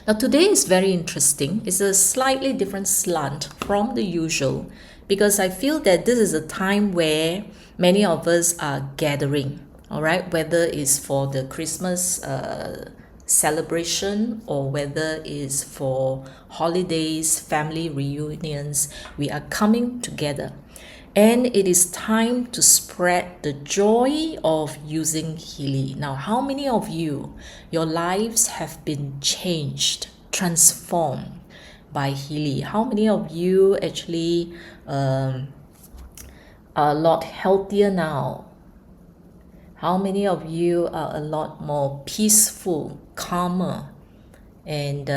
Now today is very interesting. It's a slightly different slant from the usual because I feel that this is a time where many of us are gathering, all right, whether it's for the Christmas celebration or whether it's for holidays, family reunions, we are coming together. And it is time to spread the joy of using Healy. Now, how many of you, your lives have been changed, transformed by Healy? How many of you actually are a lot healthier now? How many of you are a lot more peaceful, calmer, and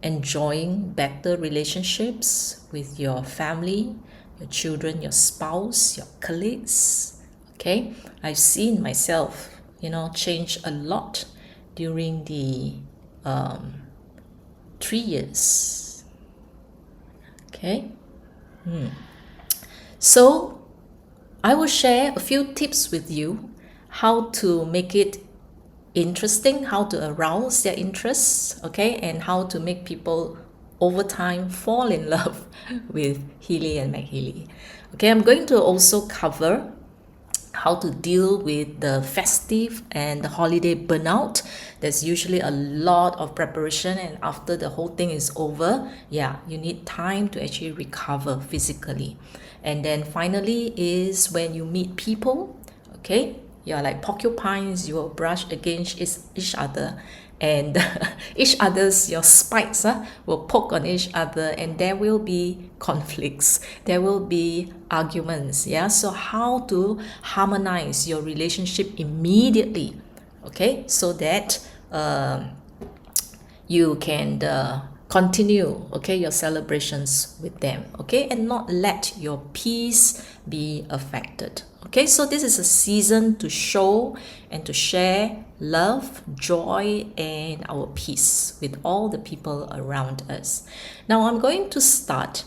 enjoying better relationships with your family, your children, your spouse, your colleagues? Okay, I've seen myself, change a lot during the 3 years. Okay, so I will share a few tips with you how to make it interesting, how to arouse their interests, okay, and how to make people over time fall in love with Healy and MagHealy. Okay, I'm going to also cover how to deal with the festive and the holiday burnout. There's usually a lot of preparation, and after the whole thing is over, you need time to actually recover physically. And then finally is when you meet people, okay, you're like porcupines, you will brush against each other, and each other's, your spikes will poke on each other, and there will be conflicts, there will be arguments. So how to harmonize your relationship immediately, okay, so that you can continue, okay, your celebrations with them, okay, and not let your peace be affected. Okay, so this is a season to show and to share love, joy, and our peace with all the people around us. Now I'm going to start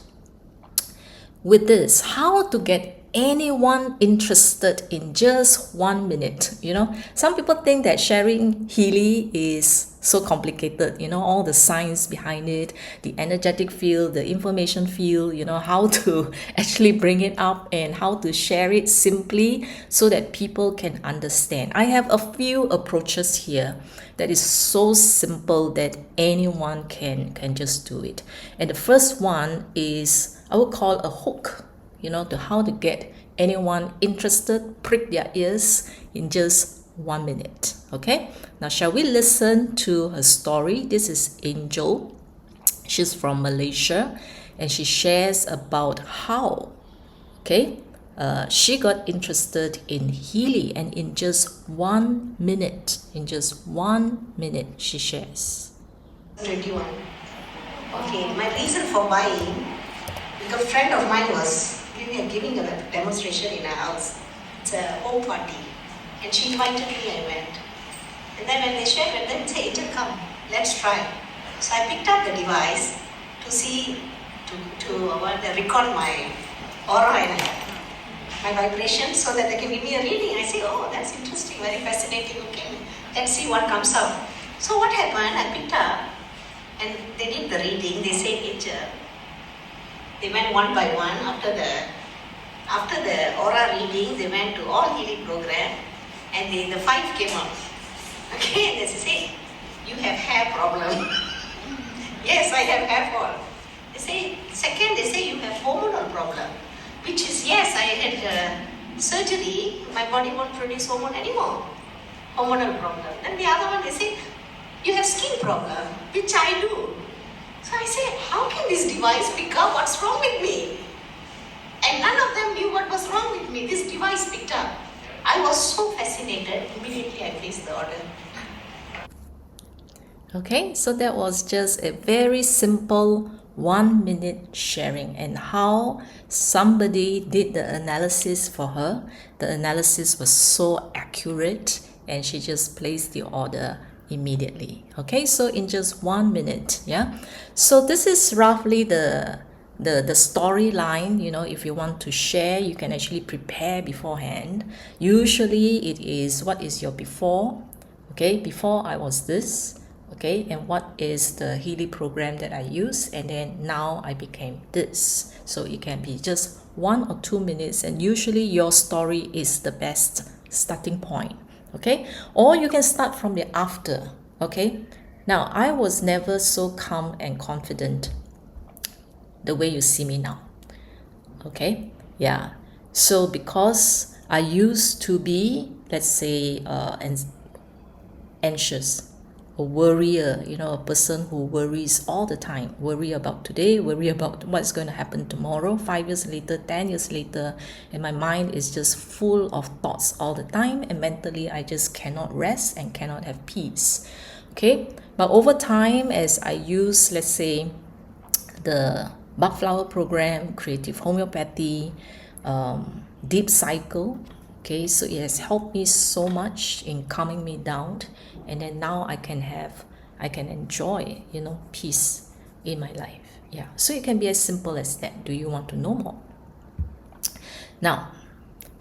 with this, how to get anyone interested in just 1 minute. Some people think that sharing Healy is so complicated, all the science behind it, the energetic field, the information field, how to actually bring it up and how to share it simply so that people can understand. I have a few approaches here that is so simple that anyone can just do it. And the first one is, I would call a hook, to how to get anyone interested, prick their ears in just 1 minute. Okay, now shall we listen to her story? This is Angel. She's from Malaysia, and she shares about how, she got interested in Healy, and in just 1 minute, she shares. 21. Okay, my reason for buying, a friend of mine was giving a demonstration in her house. It's a home party, and she invited me. I went, and then when they shared with them, say, "Angel, come, let's try." So I picked up the device to see, to record my aura and my vibration, so that they can give me a reading. I say, "Oh, that's interesting, very fascinating. Okay, let's see what comes out." So what happened? I picked up, and they did the reading. They said, "Angel." They went one by one. After the aura reading, they went to all healing program, and the 5 came out. Okay, and they say, "You have hair problem." Yes, I have hair fall. They say, second, they say, "You have hormonal problem," which is, yes, I had surgery, my body won't produce hormone anymore. Hormonal problem. Then the other one, they say, "You have skin problem," which I do. So I say, how can this device pick up what's wrong with me? And none of them knew what was wrong with me. This device picked up. I was so fascinated. Immediately I placed the order. Okay, so that was just a very simple 1 minute sharing, and how somebody did the analysis for her. The analysis was so accurate, and she just placed the order immediately. Okay, so in just 1 minute. So this is roughly the storyline. If you want to share, you can actually prepare beforehand. Usually it is, what is your before? Okay, before I was this. okay, and what is the Healy program that I use, and then now I became this. So it can be just 1 or 2 minutes, and usually your story is the best starting point, okay? Or you can start from the after, okay? Now, I was never so calm and confident the way you see me now, okay? Yeah. So because I used to be, let's say, anxious, a worrier, a person who worries all the time, worry about today, worry about what's going to happen tomorrow, 5 years later, 10 years later, and my mind is just full of thoughts all the time, and mentally I just cannot rest and cannot have peace, okay? But over time, as I use, let's say, the bug flower program, creative homeopathy, deep cycle, okay, so it has helped me so much in calming me down, and then now I can enjoy, peace in my life. Yeah, so it can be as simple as that. Do you want to know more? Now,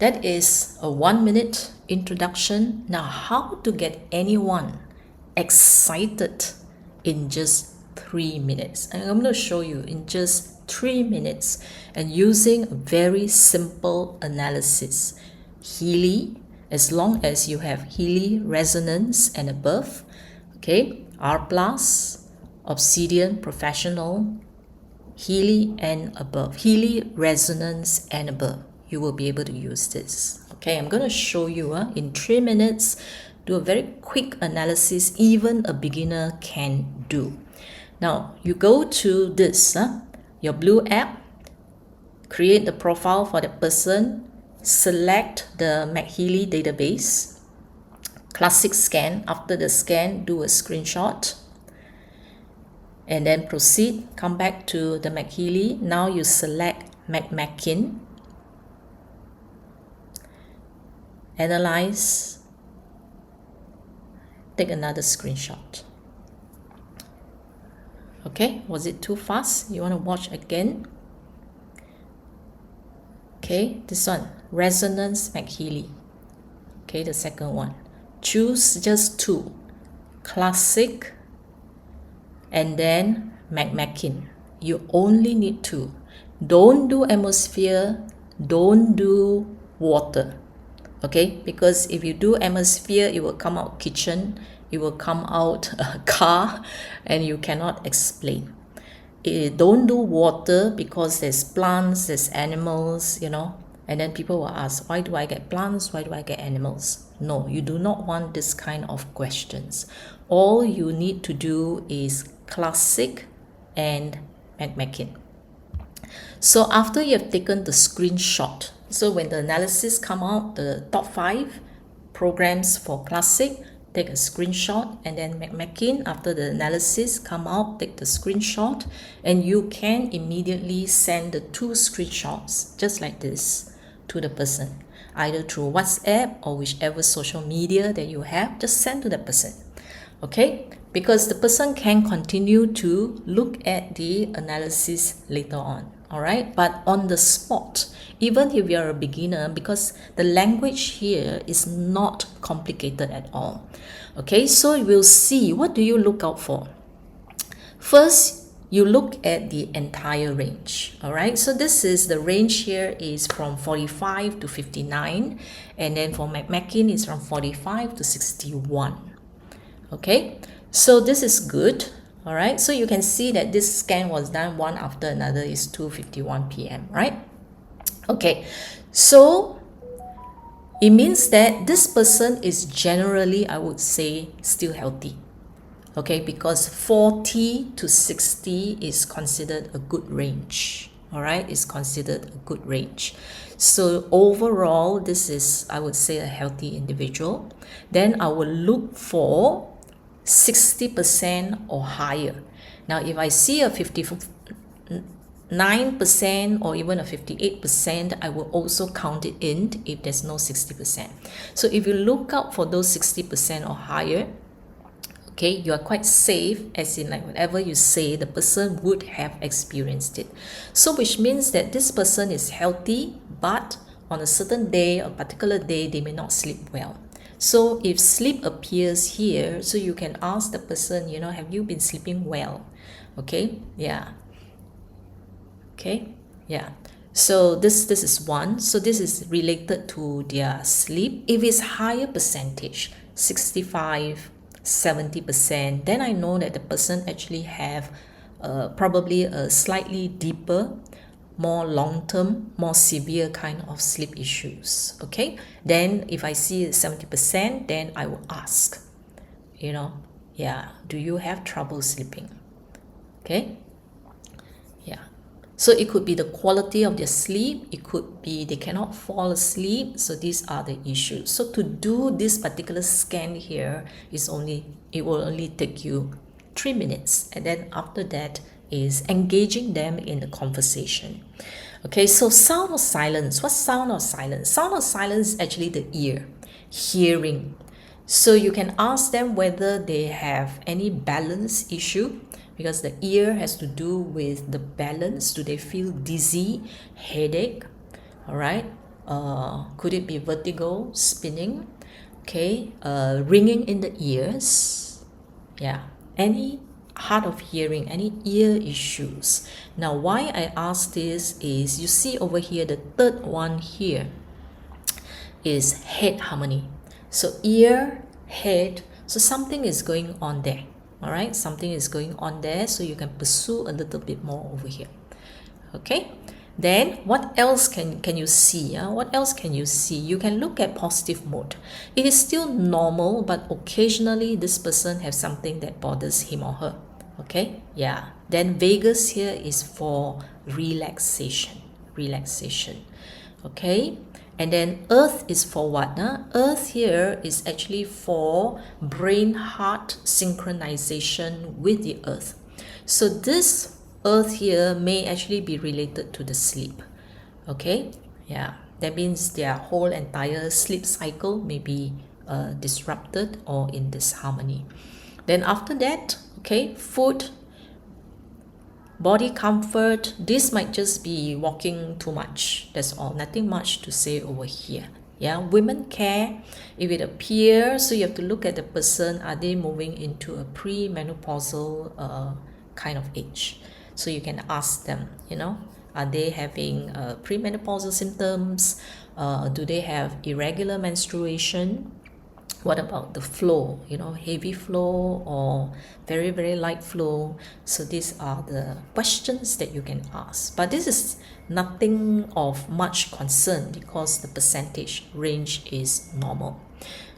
that is a 1-minute introduction. Now, how to get anyone excited in just 3 minutes? And I'm going to show you in just 3 minutes, and using a very simple analysis. Healy, as long as you have Healy resonance and above, okay, R+, Obsidian Professional, Healy and above, Healy resonance and above, you will be able to use this. Okay, I'm going to show you in 3 minutes, do a very quick analysis even a beginner can do. Now, you go to this, your blue app, create the profile for the person, select the MagHealy database, classic scan. After the scan, do a screenshot, and then proceed. Come back to the MagHealy. Now you select MagMakin, analyze, take another screenshot. Okay, was it too fast? You want to watch again? Okay, this one, Resonance MagHealy. Okay, the second one. Choose just 2, Classic and then MagMakin. You only need 2. Don't do atmosphere, don't do water. Okay, because if you do atmosphere, it will come out kitchen, it will come out a car, and you cannot explain. Don't do water because there's plants, there's animals, and then people will ask, why do I get plants? Why do I get animals? No, you do not want this kind of questions. All you need to do is Classic and MagMakin. So after you have taken the screenshot, so when the analysis come out, the top 5 programs for Classic, take a screenshot, and then MagMakin, after the analysis come out, take the screenshot, and you can immediately send the 2 screenshots just like this to the person, either through WhatsApp or whichever social media that you have. Just send to the person, okay? Because the person can continue to look at the analysis later on, all right? But on the spot, even if you're a beginner, because the language here is not complicated at all, okay? So we'll see, what do you look out for? First, you look at the entire range, all right? So this is, the range here is from 45 to 59, and then for MagMakin is from 45 to 61, okay? So this is good, all right? So you can see that this scan was done one after another, is 2:51 p.m., right? Okay, so it means that this person is generally, I would say, still healthy, okay? Because 40 to 60 is considered a good range, all right? It's considered a good range. So overall, this is, I would say, a healthy individual. Then I will look for 60% or higher. Now, if I see a 59% or even a 58%, I will also count it in if there's no 60%. So if you look out for those 60% or higher, okay, you are quite safe, as in like whatever you say, the person would have experienced it. So which means that this person is healthy, but on a certain day, a particular day, they may not sleep well. So if sleep appears here, so you can ask the person, you know, have you been sleeping well? Okay, yeah. Okay, yeah. So this is one. So this is related to their sleep. If it's higher percentage, 65, 70%, then I know that the person actually have probably a slightly deeper, more long-term, more severe kind of sleep issues. Okay, then if I see 70%, then I will ask, you know, yeah, do you have trouble sleeping? Okay, yeah. So it could be the quality of their sleep, it could be they cannot fall asleep. So these are the issues. So to do this particular scan here it will only take you 3 minutes, and then after that is engaging them in the conversation. Okay, so sound of silence. What's sound of silence? Sound of silence is actually the ear, hearing. So you can ask them whether they have any balance issue, because the ear has to do with the balance. Do they feel dizzy, headache? All right. Could it be vertigo, spinning? Okay. Ringing in the ears. Yeah. Any hard of hearing, any ear issues. Now, why I ask this is, you see over here, the third one here is head harmony. So ear, head, so something is going on there. All right, something is going on there, so you can pursue a little bit more over here. Okay, then what else can you see? What else can you see? You can look at positive mood. It is still normal, but occasionally this person has something that bothers him or her. Okay, yeah. Then vagus here is for relaxation. Okay, and then earth is for what? Earth here is actually for brain heart synchronization with the earth. So this earth here may actually be related to the sleep. Okay, yeah, that means their whole entire sleep cycle may be disrupted or in disharmony. Then after that, okay, food, body comfort, this might just be walking too much. That's all, nothing much to say over here. Yeah, women care. If it appears, so you have to look at the person, are they moving into a premenopausal kind of age? So you can ask them, you know, are they having premenopausal symptoms? Do they have irregular menstruation? What about the flow, you know, heavy flow or very, very light flow? So these are the questions that you can ask. But this is nothing of much concern because the percentage range is normal.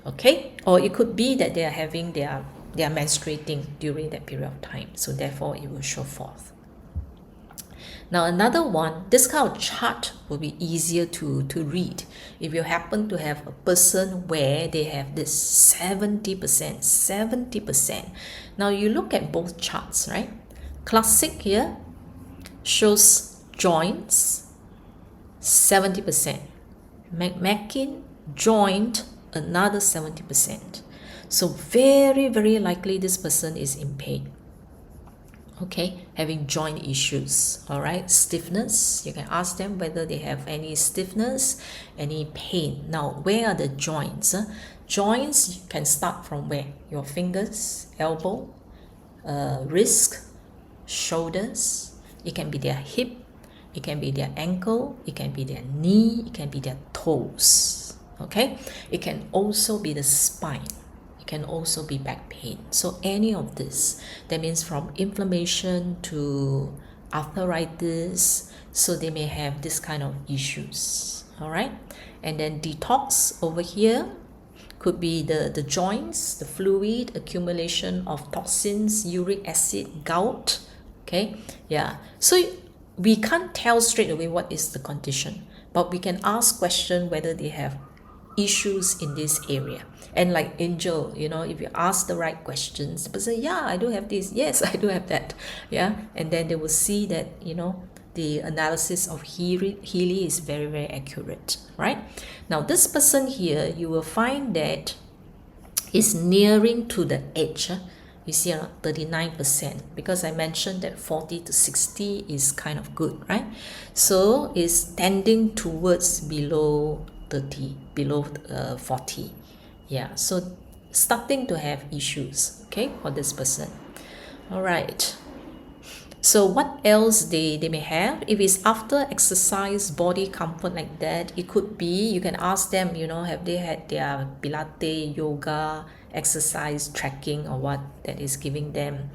Okay, or it could be that they are menstruating during that period of time. So therefore it will show forth. Now another one, this kind of chart will be easier to read if you happen to have a person where they have this 70%. Now you look at both charts, right? Classic here shows joints, 70%. Mackin, joint, another 70%. So very, very likely this person is in pain. Okay, having joint issues. All right, stiffness, you can ask them whether they have any stiffness, any pain. Now, where are the joints? Joints can start from where? Your fingers, elbow, wrist, shoulders. It can be their hip, it can be their ankle, it can be their knee, it can be their toes. Okay, it can also be the spine, can also be back pain. So any of this, that means from inflammation to arthritis, so they may have this kind of issues. All right, and then detox over here could be the joints, the fluid, accumulation of toxins, uric acid, gout. Okay, yeah, so we can't tell straight away what is the condition, but we can ask question whether they have issues in this area. And like Angel, you know, if you ask the right questions, the person, yeah, I do have this, yes, I do have that, yeah, and then they will see that, you know, the analysis of Healy is very, very accurate, right? Now this person here, you will find that is nearing to the edge. You see around 39%, because I mentioned that 40 to 60 is kind of good, right? So it's tending towards below 30, below 40. Yeah, so starting to have issues, okay, for this person. All right. So what else they may have? If it's after exercise, body comfort like that, it could be, you can ask them, have they had their Pilates, yoga, exercise, trekking, or what that is giving them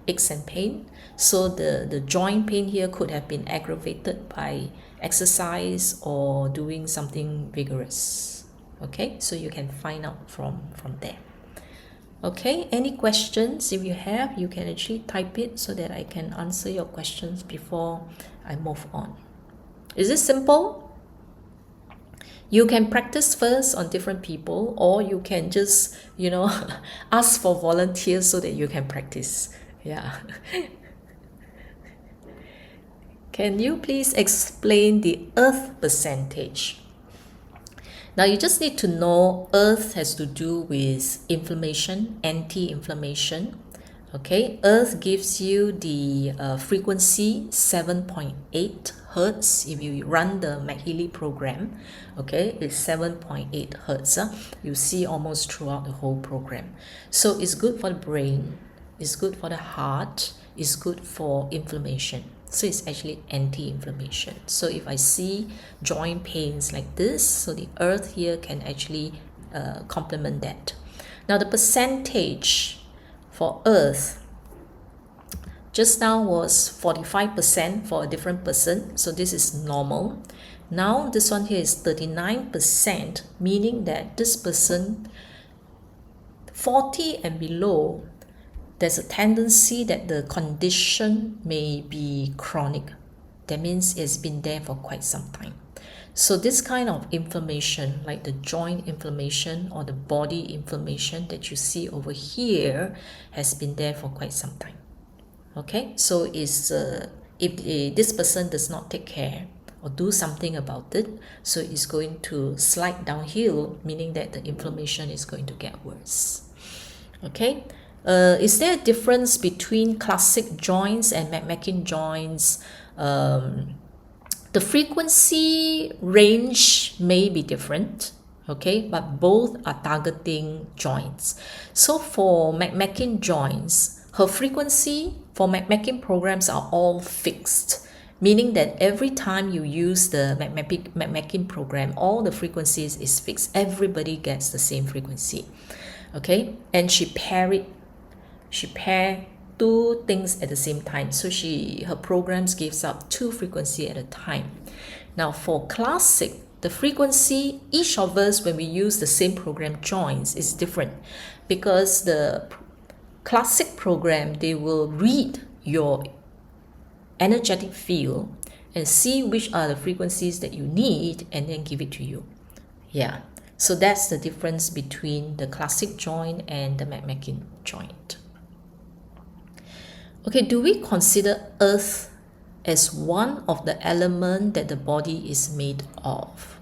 aches and pain. So the joint pain here could have been aggravated by exercise or doing something vigorous. Okay, so you can find out from there. Okay, any questions? If you have, you can actually type it so that I can answer your questions before I move on. Is it simple? You can practice first on different people, or you can just, ask for volunteers so that you can practice. Yeah. Can you please explain the earth percentage? Now you just need to know earth has to do with inflammation, anti-inflammation. Okay, earth gives you the frequency 7.8 hertz. If you run the MagHealy program, okay, it's 7.8 hertz. You see almost throughout the whole program. So it's good for the brain, it's good for the heart, it's good for inflammation. So it's actually anti-inflammation. So if I see joint pains like this, so the earth here can actually complement that. Now the percentage for earth just now was 45% for a different person. So this is normal. Now this one here is 39%, meaning that this person 40 and below, there's a tendency that the condition may be chronic. That means it's been there for quite some time. So this kind of inflammation, like the joint inflammation or the body inflammation that you see over here, has been there for quite some time. Okay, so if this person does not take care or do something about it, so it's going to slide downhill, meaning that the inflammation is going to get worse. Okay. Is there a difference between classic joints and McMakin joints? The frequency range may be different, okay, but both are targeting joints. So for McMakin joints, her frequency for McMakin programs are all fixed, meaning that every time you use the McMakin program, all the frequencies is fixed. Everybody gets the same frequency, okay, and she pair two things at the same time. So her programs gives up two frequency at a time. Now for classic, the frequency, each of us when we use the same program joints is different, because the classic program, they will read your energetic field and see which are the frequencies that you need and then give it to you. Yeah, so that's the difference between the classic joint and the McMakin joint. Okay, do we consider earth as one of the elements that the body is made of?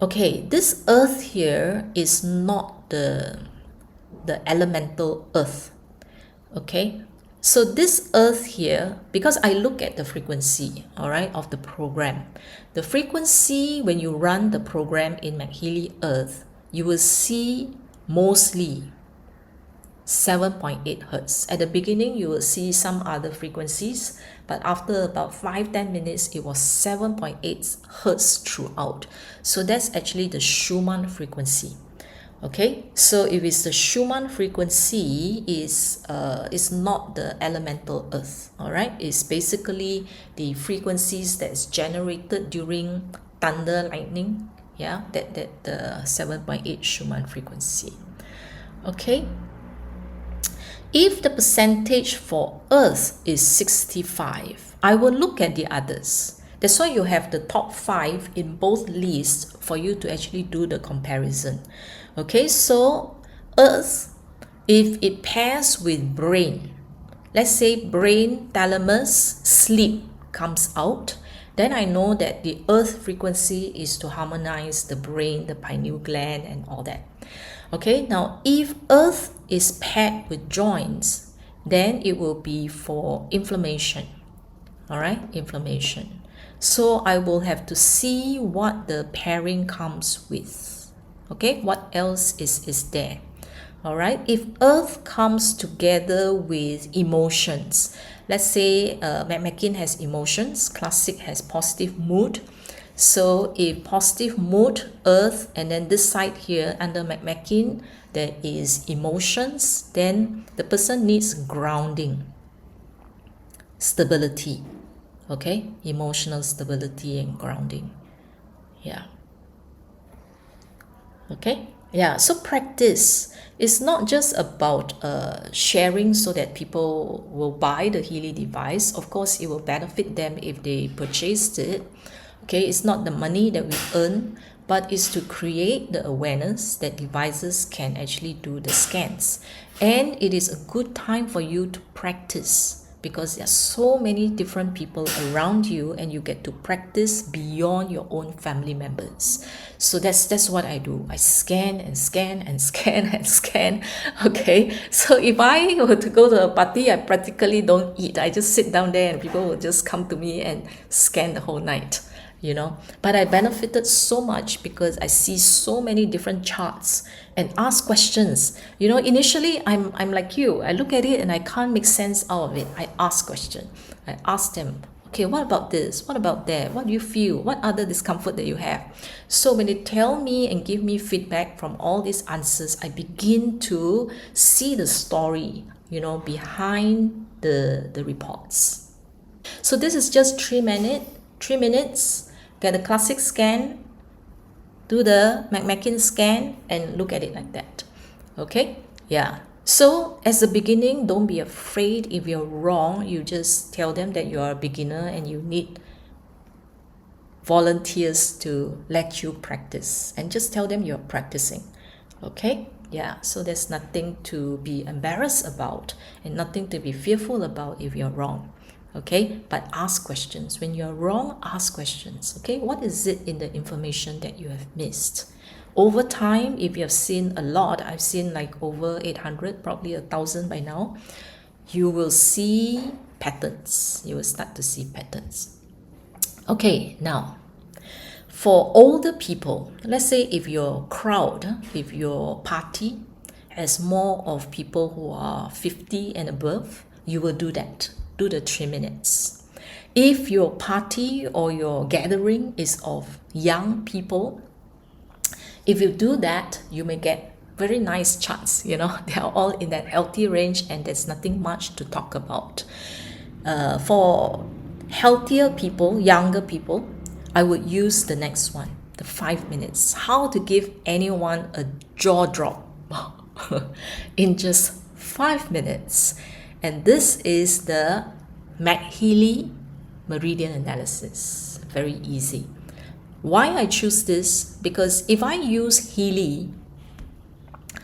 Okay, this earth here is not the elemental earth. Okay, so this earth here, because I look at the frequency, all right, of the program. The frequency when you run the program in MagHealy Earth, you will see mostly 7.8 hertz. At the beginning, you will see some other frequencies, but after about 5-10 minutes, it was 7.8 hertz throughout. So that's actually the Schumann frequency. Okay, so if it's the Schumann frequency, is not the elemental earth. All right, it's basically the frequencies that's generated during thunder, lightning. Yeah, that the 7.8 Schumann frequency. Okay. If the percentage for earth is 65, I will look at the others. That's why you have the top 5 in both lists for you to actually do the comparison. Okay, so earth, if it pairs with brain, let's say brain, thalamus, sleep comes out, then I know that the earth frequency is to harmonize the brain, the pineal gland, and all that. Okay, now if earth is paired with joints, then it will be for inflammation. All right, inflammation. So I will have to see what the pairing comes with. Okay, what else is there? All right, if earth comes together with emotions, let's say McMakin has emotions, classic has positive mood. So if positive mood, earth, and then this side here under McMakin, there is emotions, then the person needs grounding, stability. Okay, emotional stability and grounding. Yeah. Okay, yeah, so practice is not just about sharing so that people will buy the Healy device. Of course, it will benefit them if they purchased it. Okay, it's not the money that we earn, but it's to create the awareness that devices can actually do the scans. And it is a good time for you to practice because there are so many different people around you and you get to practice beyond your own family members. So that's what I do. I scan and scan and scan and scan. Okay, so if I were to go to a party, I practically don't eat. I just sit down there and people will just come to me and scan the whole night, you know. But I benefited so much because I see so many different charts and ask questions. You know, initially I'm like you. I look at it and I can't make sense out of it. I ask questions. I ask them, okay, what about this? What about that? What do you feel? What other discomfort that you have? So when they tell me and give me feedback from all these answers, I begin to see the story, you know, behind the reports. So this is just 3 minutes. Get a classic scan, do the McMakin scan, and look at it like that. Okay? Yeah. So as a beginning, don't be afraid if you're wrong. You just tell them that you are a beginner and you need volunteers to let you practice. And just tell them you're practicing. Okay? Yeah. So there's nothing to be embarrassed about and nothing to be fearful about if you're wrong. Okay, but ask questions. When you're wrong, ask questions. Okay, what is it in the information that you have missed? Over time, if you have seen a lot, I've seen like over 800, probably 1,000 by now, you will see patterns. You will start to see patterns. Okay, now, for older people, let's say if your crowd, if your party has more of people who are 50 and above, you will do that. Do the 3 minutes. If your party or your gathering is of young people, if you do that, you may get very nice charts. You know, they are all in that healthy range and there's nothing much to talk about. For healthier people, younger people, I would use the next one, the 5 minutes. How to give anyone a jaw drop in just 5 minutes. And this is the MagHealy meridian analysis. Very easy. Why I choose this? Because if I use Healy,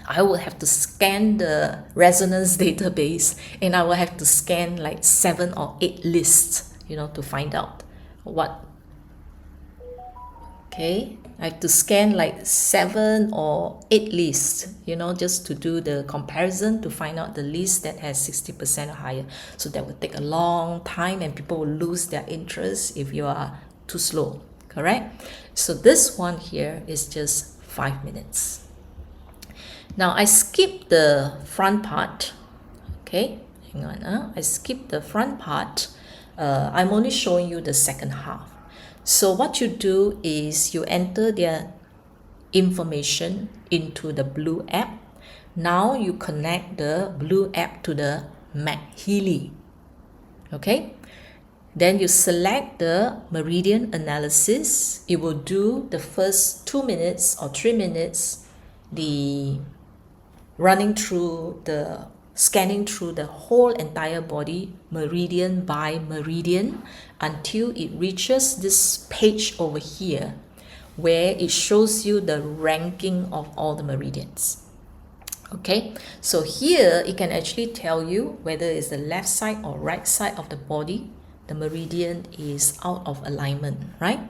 I will have to scan the resonance database and I will have to scan like 7 or 8 lists, you know, to find out what. Okay, I have to scan like 7 or 8 lists, you know, just to do the comparison to find out the list that has 60% or higher. So that will take a long time and people will lose their interest if you are too slow, correct? So this one here is just 5 minutes. Now I skip the front part. Okay, hang on. I skip the front part. I'm only showing you the second half. So what you do is you enter their information into the blue app. Now you connect the blue app to the MagHealy. Okay? Then you select the meridian analysis. It will do the first 2 minutes or 3 minutes, the running through the scanning through the whole entire body, meridian by meridian, until it reaches this page over here where it shows you the ranking of all the meridians. Okay, so here it can actually tell you whether it's the left side or right side of the body the meridian is out of alignment, right?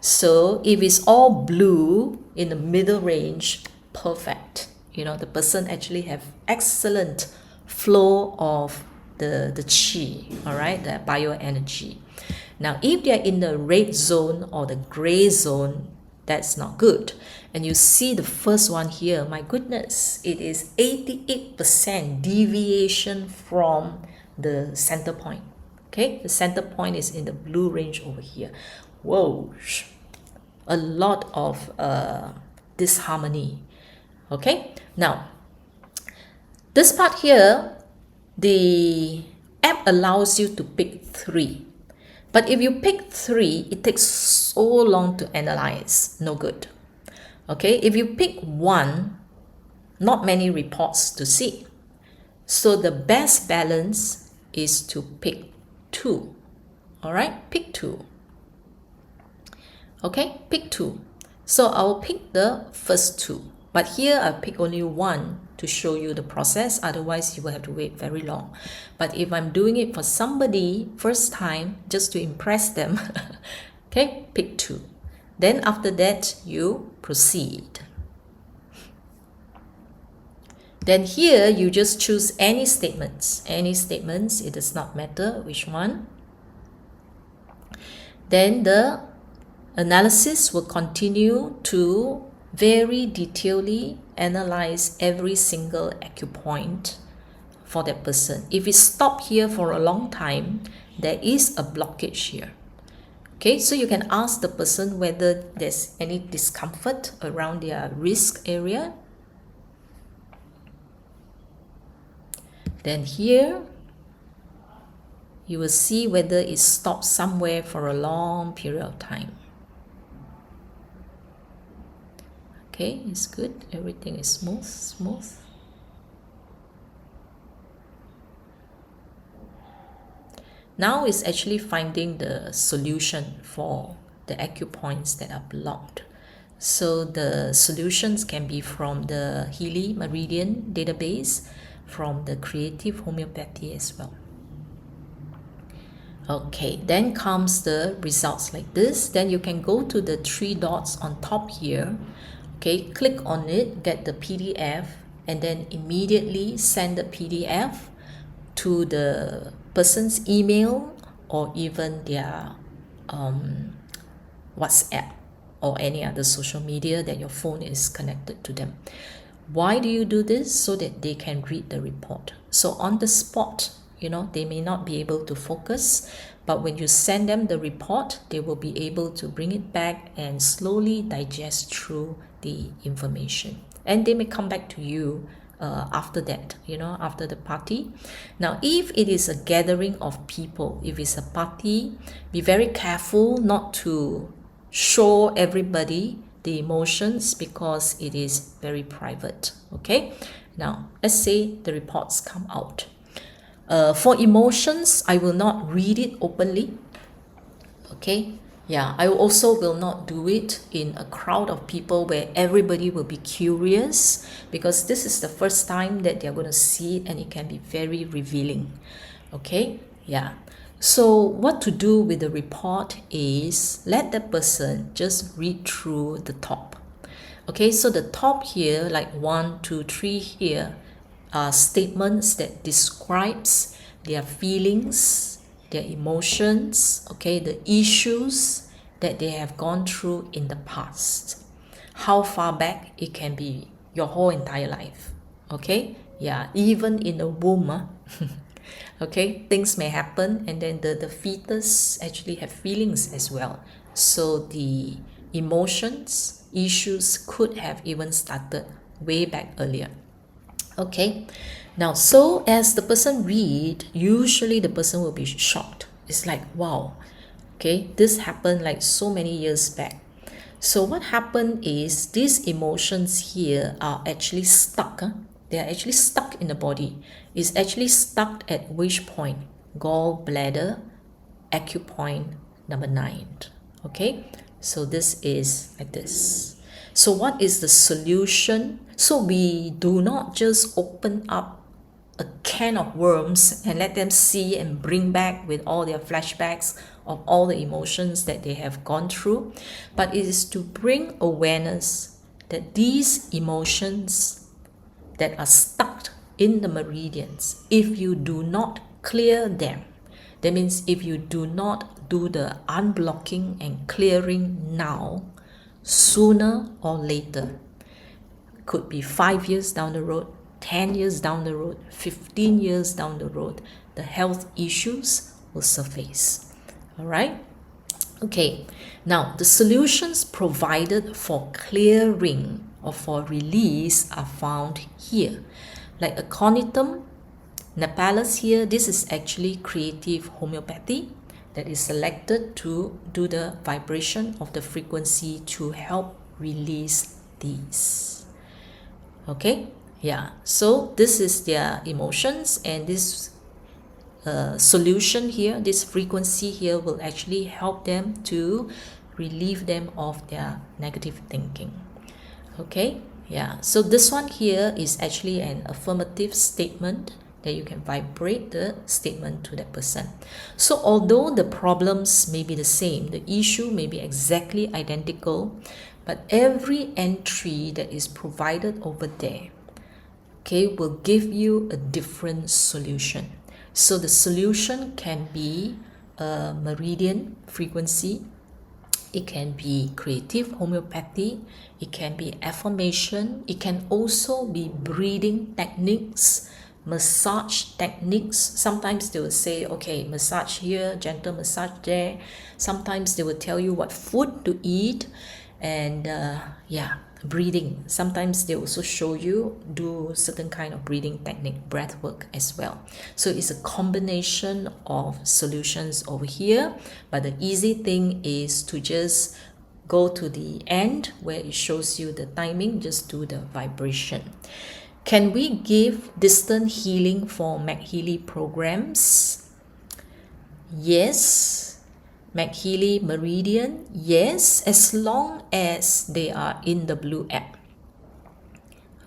So if it's all blue in the middle range, perfect. You know, the person actually have excellent flow of the chi, all right, the bioenergy. Now, if they're in the red zone or the gray zone, That's not good. And you see the first one here, my goodness, it is 88% deviation from the center point. Okay, the center point is in the blue range over here. Whoa, a lot of disharmony. Okay, now this part here, the app allows you to pick 3. But if you pick 3, it takes so long to analyze. No good. Okay, if you pick 1, not many reports to see. So the best balance is to pick 2. All right, pick 2. Okay, pick 2. So I'll pick the first 2. But here I pick only 1 to show you the process. Otherwise, you will have to wait very long. But if I'm doing it for somebody first time, just to impress them, okay, pick 2. Then after that, you proceed. Then here, you just choose any statements. Any statements, it does not matter which one. Then the analysis will continue to very detailedly analyze every single acupoint for that person. If it stopped here for a long time, there is a blockage here. Okay, so you can ask the person whether there's any discomfort around their wrist area. Then here, you will see whether it stopped somewhere for a long period of time. Okay, it's good. Everything is smooth. Now it's actually finding the solution for the acupoints that are blocked. So the solutions can be from the Healy Meridian database, from the Creative Homeopathy as well. Okay, then comes the results like this. Then you can go to the 3 dots on top here. Okay, click on it, get the PDF, and then immediately send the PDF to the person's email or even their WhatsApp or any other social media that your phone is connected to them. Why do you do this? So that they can read the report. So on the spot, they may not be able to focus, but when you send them the report, they will be able to bring it back and slowly digest through the information. And they may come back to you after that, after the party. Now, if it is a gathering of people, if it's a party, be very careful not to show everybody the emotions because it is very private. Okay, now let's say the reports come out. For emotions, I will not read it openly. Okay, yeah, I also will not do it in a crowd of people where everybody will be curious, because this is the first time that they're going to see it and it can be very revealing. Okay, yeah. So what to do with the report is let the person just read through the top. Okay, so the top here, like 1, 2, 3 here, are statements that describes their feelings, their emotions, okay, the issues that they have gone through in the past. How far back? It can be your whole entire life. Okay, yeah, even in the womb. Okay, things may happen, and then the fetus actually have feelings as well. So the emotions, issues could have even started way back earlier. Okay, now so as the person read, usually the person will be shocked. It's like, wow, okay, this happened like so many years back. So what happened is these emotions here are actually stuck. They are actually stuck in the body. It's actually stuck at which point? Gallbladder, acupoint number 9. Okay, so this is like this. So what is the solution? So we do not just open up a can of worms and let them see and bring back with all their flashbacks of all the emotions that they have gone through, but it is to bring awareness that these emotions that are stuck in the meridians, if you do not clear them, that means if you do not do the unblocking and clearing now, sooner or later. Could be 5 years down the road, 10 years down the road, 15 years down the road, the health issues will surface. All right? Okay, now the solutions provided for clearing or for release are found here. Like aconitum Nepalis here, this is actually creative homeopathy that is selected to do the vibration of the frequency to help release these. Okay, yeah, so this is their emotions, and this solution here, this frequency here will actually help them to relieve them of their negative thinking. Okay, yeah, so this one here is actually an affirmative statement that you can vibrate the statement to that person. So although the problems may be the same, the issue may be exactly identical, but every entry that is provided over there, okay, will give you a different solution. So the solution can be a meridian frequency, it can be creative homeopathy, it can be affirmation, it can also be breathing techniques, massage techniques. Sometimes they will say, okay, massage here, gentle massage there. Sometimes they will tell you what food to eat, and breathing. Sometimes they also show you do certain kind of breathing technique, breath work as well. So it's a combination of solutions over here, but the easy thing is to just go to the end where it shows you the timing, just do the vibration. Can we give distant healing for MagHealy programs? Yes. MagHealy Meridian, yes, as long as they are in the blue app.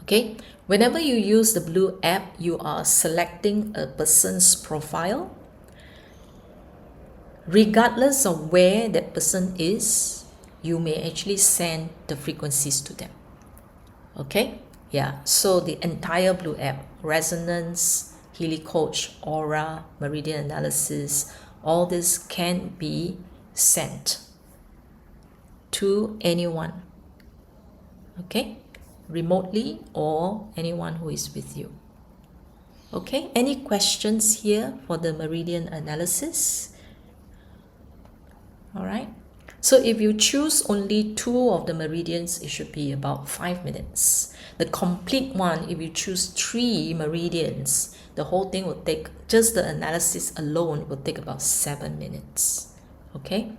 Okay, whenever you use the blue app, you are selecting a person's profile. Regardless of where that person is, you may actually send the frequencies to them. Okay, yeah, so the entire blue app, resonance, Healy Coach, aura, meridian analysis, all this can be sent to anyone, okay, remotely or anyone who is with you. Okay, any questions here for the meridian analysis? All right, so if you choose only 2 of the meridians, it should be about 5 minutes. The complete one, if you choose 3 meridians, the whole thing will take, just the analysis alone will take about 7 minutes. Okay,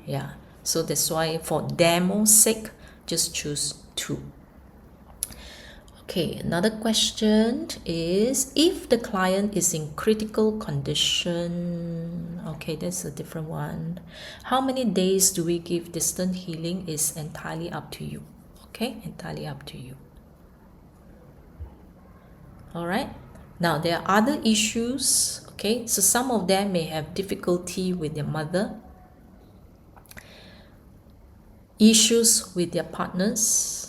yeah, so that's why for demo's sake, just choose 2. Okay, another question is, if the client is in critical condition, okay, that's a different one. How many days do we give distant healing is entirely up to you. Okay, entirely up to you. All right, now there are other issues. Okay, so some of them may have difficulty with their mother, issues with their partners.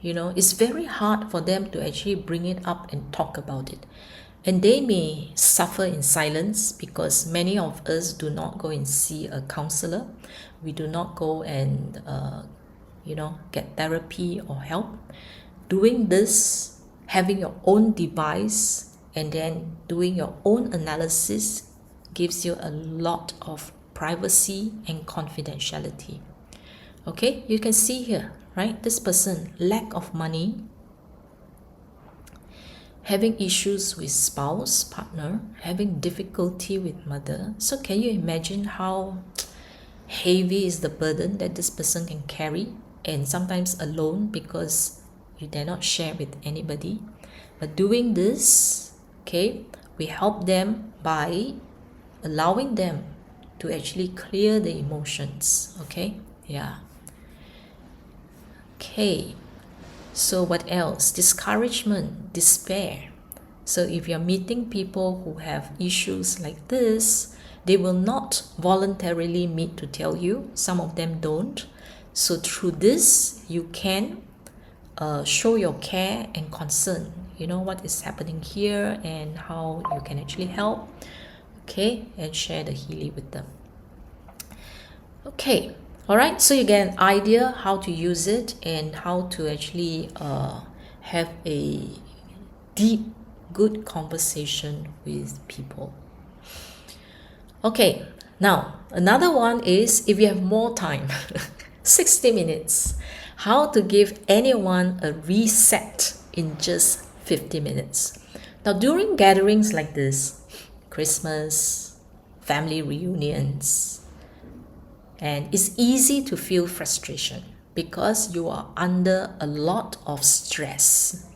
You know, it's very hard for them to actually bring it up and talk about it. And they may suffer in silence because many of us do not go and see a counselor. We do not go and, get therapy or help. Doing this, having your own device, and then doing your own analysis gives you a lot of privacy and confidentiality. Okay, you can see here, right? This person, lack of money, having issues with spouse, partner, having difficulty with mother. So can you imagine how heavy is the burden that this person can carry, and sometimes alone because you dare not share with anybody. But doing this, okay, we help them by allowing them to actually clear the emotions. Okay, yeah. Okay, so what else? Discouragement, despair. So if you're meeting people who have issues like this, they will not voluntarily meet to tell you. Some of them don't. So through this, you can show your care and concern. You know what is happening here and how you can actually help. Okay, and share the Healy with them. Okay, All right, so you get an idea how to use it and how to actually have a deep, good conversation with people. Okay, now another one is if you have more time, 60 minutes, how to give anyone a reset in just 50 minutes. Now, during gatherings like this, Christmas, family reunions, and it's easy to feel frustration because you are under a lot of stress,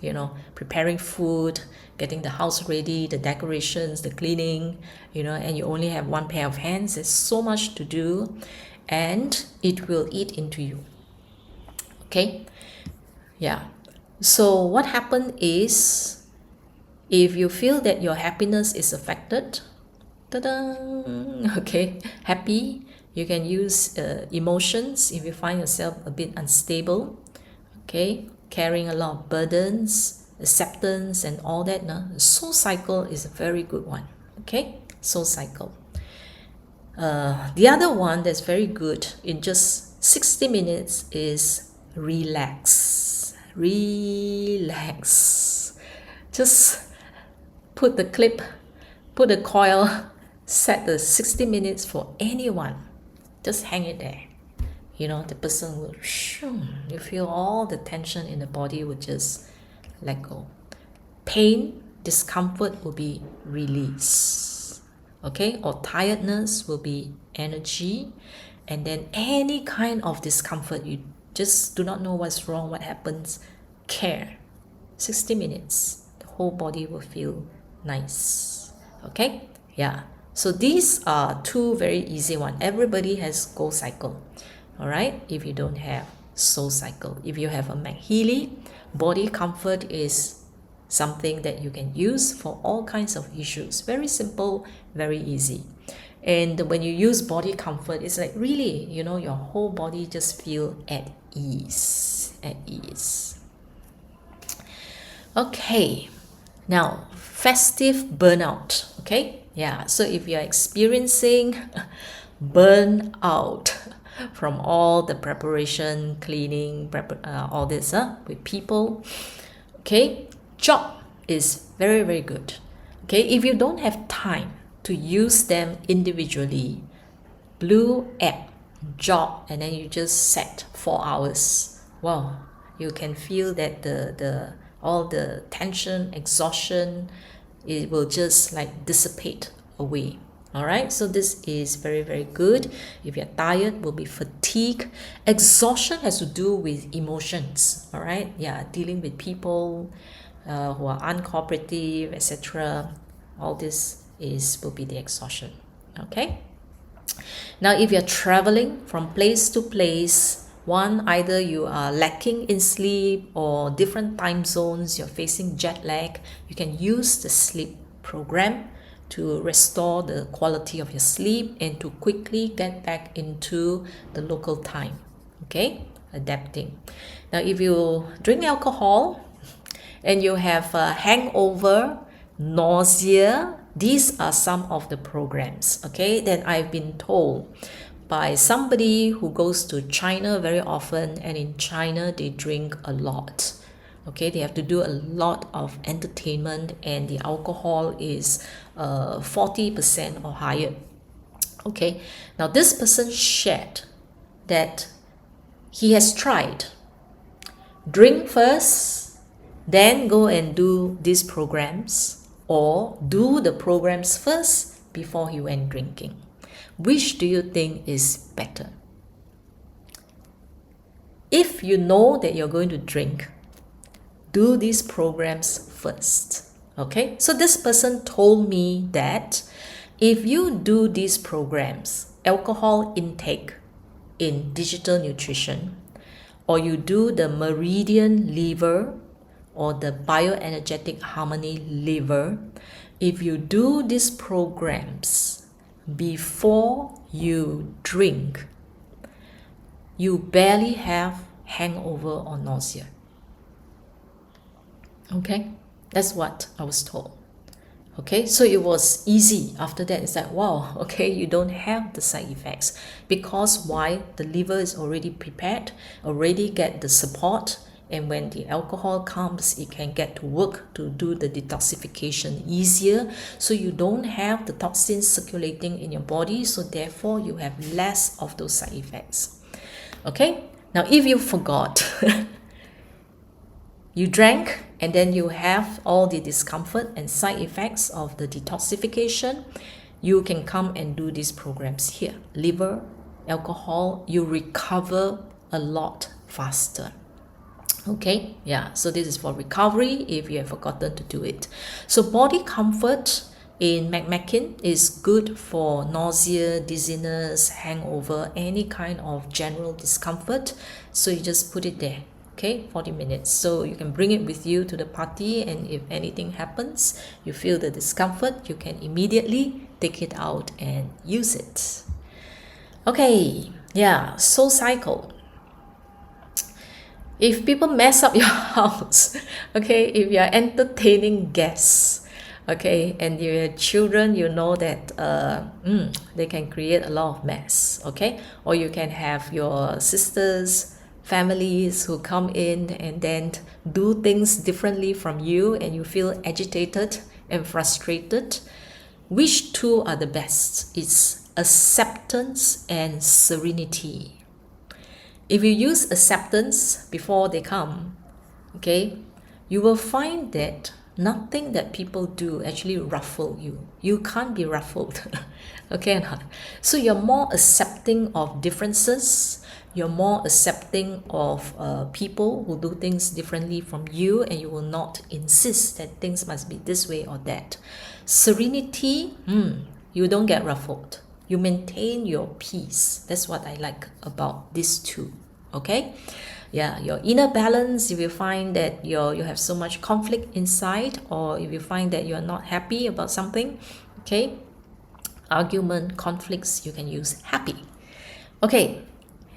preparing food, getting the house ready, the decorations, the cleaning, and you only have one pair of hands. There's so much to do and it will eat into you. Okay? Yeah. So what happened is if you feel that your happiness is affected, okay, happy, you can use emotions if you find yourself a bit unstable, okay, carrying a lot of burdens, acceptance and all that. Soul cycle is a very good one. Okay, soul cycle. The other one that's very good in just 60 minutes is relax. Just put the clip, put the coil, set the 60 minutes for anyone. Just hang it there. The person will, you feel all the tension in the body will just let go. Pain, discomfort will be released. Okay, or tiredness will be energy. And then any kind of discomfort, you just do not know what's wrong, what happens, care. 60 minutes, the whole body will feel nice. Okay, yeah. So these are two very easy ones. Everybody has soul cycle. All right, if you don't have soul cycle. If you have a MagHealy, body comfort is something that you can use for all kinds of issues. Very simple, very easy. And when you use body comfort, it's like really, your whole body just feel at ease. Okay, now festive burnout. Okay, yeah, so if you're experiencing burnout from all the preparation, cleaning, all this with people, okay, job is very, very good. Okay, if you don't have time to use them individually, blue app, job, and then you just set 4 hours. Wow, you can feel that the all the tension, exhaustion, it will just like dissipate away. All right, so this is very, very good. If you're tired, will be fatigue. Exhaustion has to do with emotions. All right, yeah, dealing with people who are uncooperative, etc. All this will be the exhaustion. Okay. Now, if you're traveling from place to place, either you are lacking in sleep or different time zones, you're facing jet lag, you can use the sleep program to restore the quality of your sleep and to quickly get back into the local time. Okay, adapting. Now, if you drink alcohol and you have a hangover, nausea, these are some of the programs, okay, that I've been told by somebody who goes to China very often, and in China they drink a lot. Okay, they have to do a lot of entertainment and the alcohol is 40% or higher. Okay, now this person shared that he has tried drink first, then go and do these programs, or do the programs first before he went drinking. Which do you think is better? If you know that you're going to drink, do these programs first. Okay, so this person told me that if you do these programs, alcohol intake in digital nutrition, or you do the meridian liver or the bioenergetic harmony liver, if you do these programs before you drink, you barely have hangover or nausea. Okay, that's what I was told. Okay, so it was easy. After that, it's like, wow, okay, you don't have the side effects. Because why? The liver is already prepared, already get the support, and when the alcohol comes, it can get to work to do the detoxification easier. So you don't have the toxins circulating in your body, so therefore you have less of those side effects. Okay, now if you forgot, you drank and then you have all the discomfort and side effects of the detoxification, you can come and do these programs here. Liver, alcohol, you recover a lot faster. Okay, yeah, so this is for recovery if you have forgotten to do it. So body comfort in MagHealy is good for nausea, dizziness, hangover, any kind of general discomfort. So you just put it there. Okay, 40 minutes. So you can bring it with you to the party, and if anything happens, you feel the discomfort, you can immediately take it out and use it. Okay, yeah, Soul Cycle. If people mess up your house, okay, if you're entertaining guests, okay, and your children, you know that they can create a lot of mess, okay, or you can have your sisters, families who come in and then do things differently from you, and you feel agitated and frustrated. Which two are the best? It's acceptance and serenity. If you use acceptance before they come, okay, you will find that nothing that people do actually ruffle you. You can't be ruffled. Okay or not? So you're more accepting of differences. You're more accepting of people who do things differently from you, and you will not insist that things must be this way or that. Serenity, you don't get ruffled. You maintain your peace. That's what I like about these two. Okay? Yeah, your inner balance, if you find that you have so much conflict inside, or if you find that you're not happy about something, okay? Argument, conflicts, you can use happy. Okay,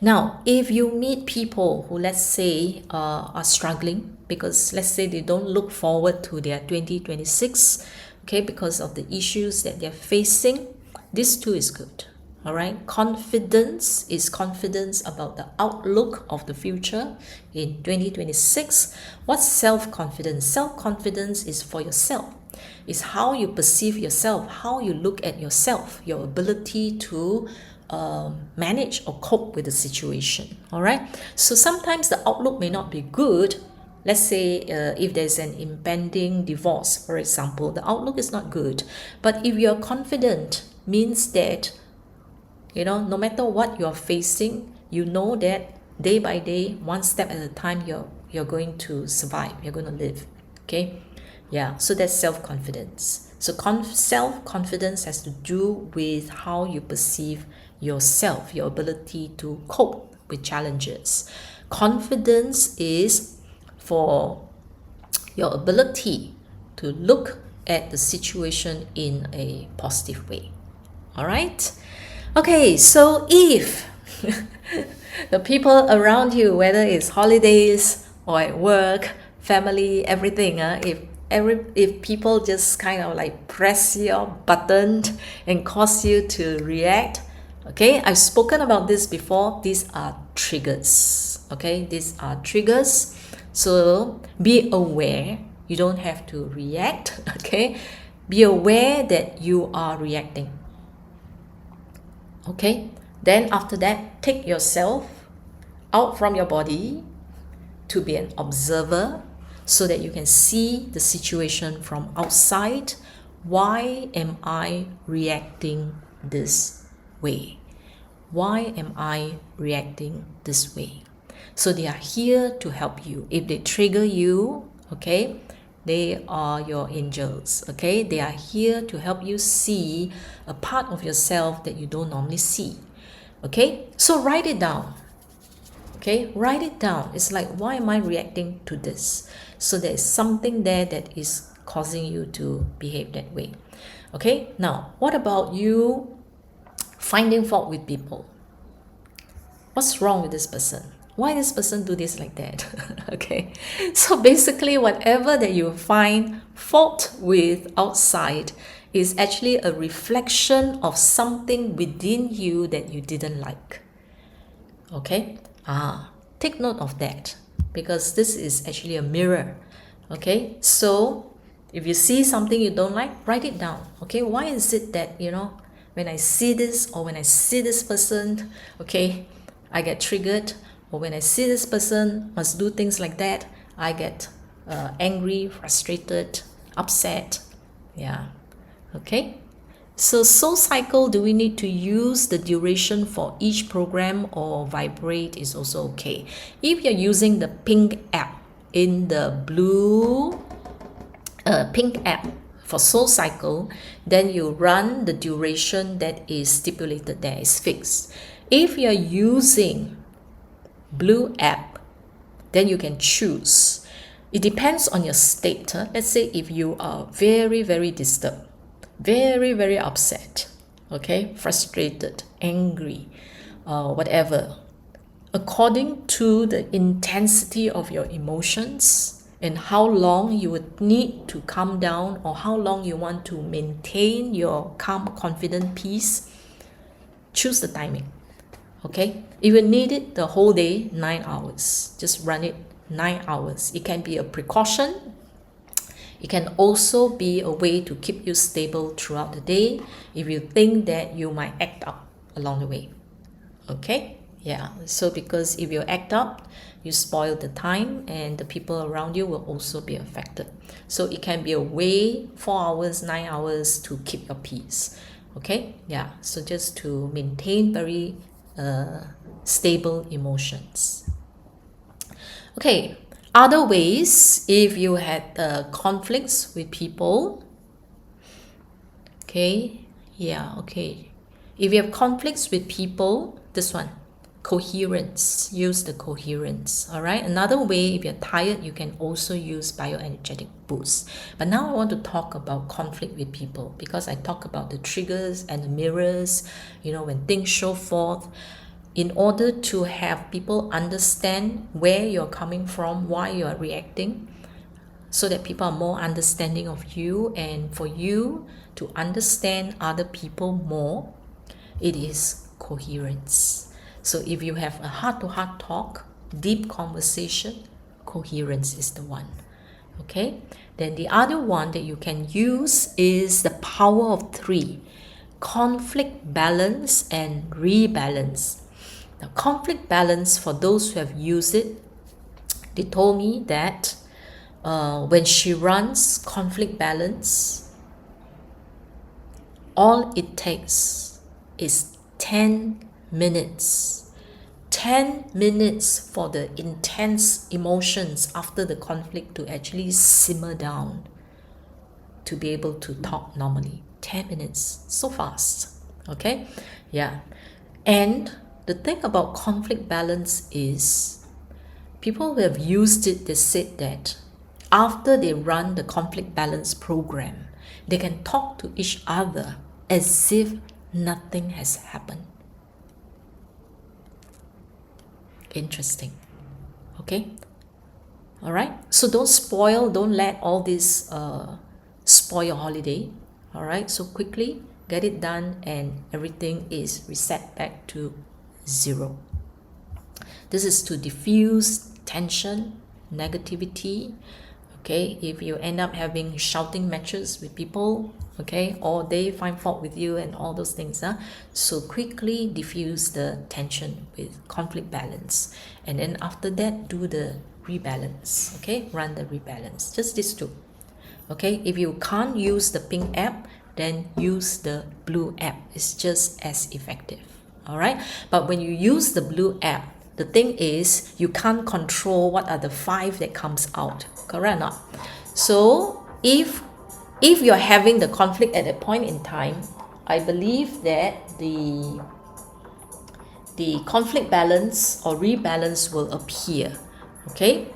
now if you meet people who, let's say, are struggling because, let's say, they don't look forward to their 2026, okay, because of the issues that they're facing, this too is good. All right, confidence is confidence about the outlook of the future in 2026. What's self-confidence? Self-confidence is for yourself. It's how you perceive yourself, how you look at yourself, your ability to manage or cope with the situation. All right, so sometimes the outlook may not be good. Let's say if there's an impending divorce, for example, the outlook is not good. But if you're confident, means that, you know, no matter what you're facing, you know that day by day, one step at a time, you're going to survive, you're going to live. Okay, yeah, so that's self-confidence. So self-confidence has to do with how you perceive yourself, your ability to cope with challenges. Confidence is for your ability to look at the situation in a positive way. All right? Okay, so if the people around you, whether it's holidays or at work, family, everything, if people just kind of like press your button and cause you to react, okay, I've spoken about this before. These are triggers. Okay, these are triggers. So be aware. You don't have to react. Okay, be aware that you are reacting. Okay, then after that, take yourself out from your body to be an observer so that you can see the situation from outside. Why am I reacting this way? Why am I reacting this way? So they are here to help you. If they trigger you, okay, they are your angels, okay? They are here to help you see a part of yourself that you don't normally see, okay? So write it down, okay? Write it down. It's like, why am I reacting to this? So there's something there that is causing you to behave that way, okay? Now, what about you finding fault with people? What's wrong with this person? Why this person do this like that? Okay, so basically whatever that you find fault with outside is actually a reflection of something within you that you didn't like. Okay, take note of that, because this is actually a mirror. Okay, so if you see something you don't like, write it down. Okay, why is it that, when I see this, or when I see this person, okay, I get triggered, or when I see this person must do things like that, I get angry, frustrated, upset. Yeah. Okay, so soul cycle, do we need to use the duration for each program, or vibrate is also okay? If you're using the pink app in the blue pink app for soul cycle, then you run the duration that is stipulated there, is fixed. If you're using blue app, then you can choose. It depends on your state. Let's say if you are very, very disturbed, very, very upset, okay, frustrated, angry, whatever, according to the intensity of your emotions and how long you would need to calm down, or how long you want to maintain your calm, confident peace, choose the timing. Okay, if you need it the whole day, 9 hours, just run it 9 hours. It can be a precaution. It can also be a way to keep you stable throughout the day if you think that you might act up along the way. Okay, yeah, so because if you act up, you spoil the time, and the people around you will also be affected. So it can be a way, 4 hours, 9 hours, to keep your peace. Okay, yeah, so just to maintain very stable emotions. Okay, other ways, if you had conflicts with people, okay, yeah, okay. If you have conflicts with people, this one, coherence, use the coherence, all right? Another way, if you're tired, you can also use bioenergetic boost. But now I want to talk about conflict with people, because I talk about the triggers and the mirrors, when things show forth. In order to have people understand where you're coming from, why you are reacting, so that people are more understanding of you, and for you to understand other people more, it is coherence. So if you have a heart-to-heart talk, deep conversation, coherence is the one. Okay, then the other one that you can use is the power of 3, conflict balance and rebalance. Now, conflict balance, for those who have used it, they told me that when she runs conflict balance, all it takes is 10 minutes. 10 minutes for the intense emotions after the conflict to actually simmer down, to be able to talk normally. 10 minutes, so fast. Okay, yeah. And the thing about conflict balance is, people who have used it, they said that after they run the conflict balance program, they can talk to each other as if nothing has happened. Interesting. Okay, all right, so don't let all this spoil your holiday. All right, so quickly get it done, and everything is reset back to 0. This is to diffuse tension, negativity. Okay, if you end up having shouting matches with people, okay, or they find fault with you and all those things, so quickly diffuse the tension with conflict balance, and then after that do the rebalance. Okay, run the rebalance, just these 2. Okay, if you can't use the pink app, then use the blue app. It's just as effective. All right, but when you use the blue app, the thing is, you can't control what are the 5 that comes out, correct or not? So if you're having the conflict at that point in time, I believe that the conflict balance or rebalance will appear. Okay,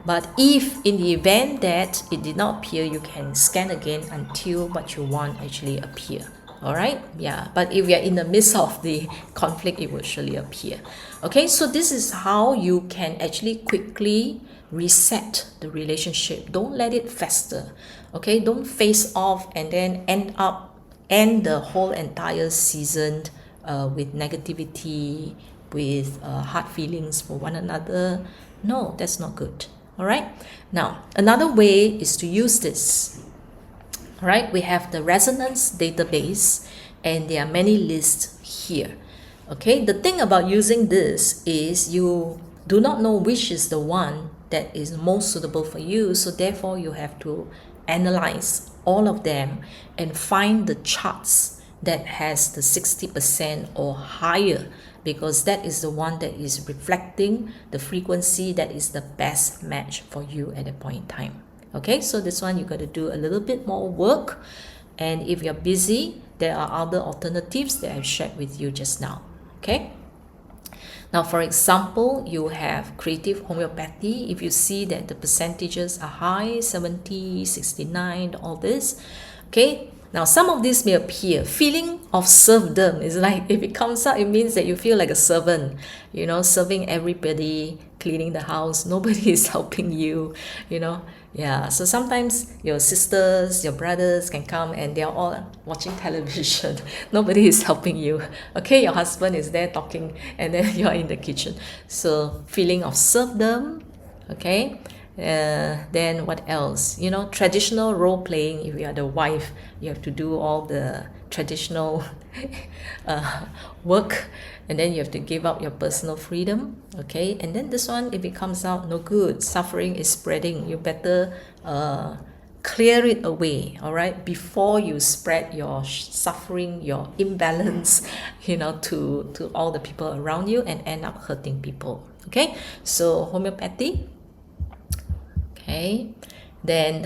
but if in the event that it did not appear, you can scan again until what you want actually appear. All right, yeah, but if we are in the midst of the conflict, it will surely appear. Okay, so this is how you can actually quickly reset the relationship. Don't let it fester. Okay, don't face off and then end the whole entire season with negativity, with hard feelings for one another. No, that's not good. All right, now another way is to use this. All right, we have the resonance database, and there are many lists here. Okay, the thing about using this is you do not know which is the one that is most suitable for you, so therefore you have to analyze all of them and find the charts that has the 60% or higher, because that is the one that is reflecting the frequency that is the best match for you at that point in time. Okay, so this one you got to do a little bit more work, and if you're busy, there are other alternatives that I've shared with you just now. Okay, now for example, you have creative homeopathy. If you see that the percentages are high, 70, 69, all this, okay, now some of this may appear feeling of serfdom. Is like if it comes out, it means that you feel like a servant, you know, serving everybody, cleaning the house, nobody is helping you, you know. Yeah, so sometimes your sisters, your brothers can come and they're all watching television. Nobody is helping you. Okay, your husband is there talking and then you're in the kitchen. So feeling of serfdom, okay. Then what else? You know, traditional role playing. If you are the wife, you have to do all the traditional work, and then you have to give up your personal freedom. Okay, and then this one, if it comes out no good, suffering is spreading, you better clear it away, all right, before you spread your suffering, your imbalance, you know, to all the people around you and end up hurting people. Okay, so homeopathy. Okay, then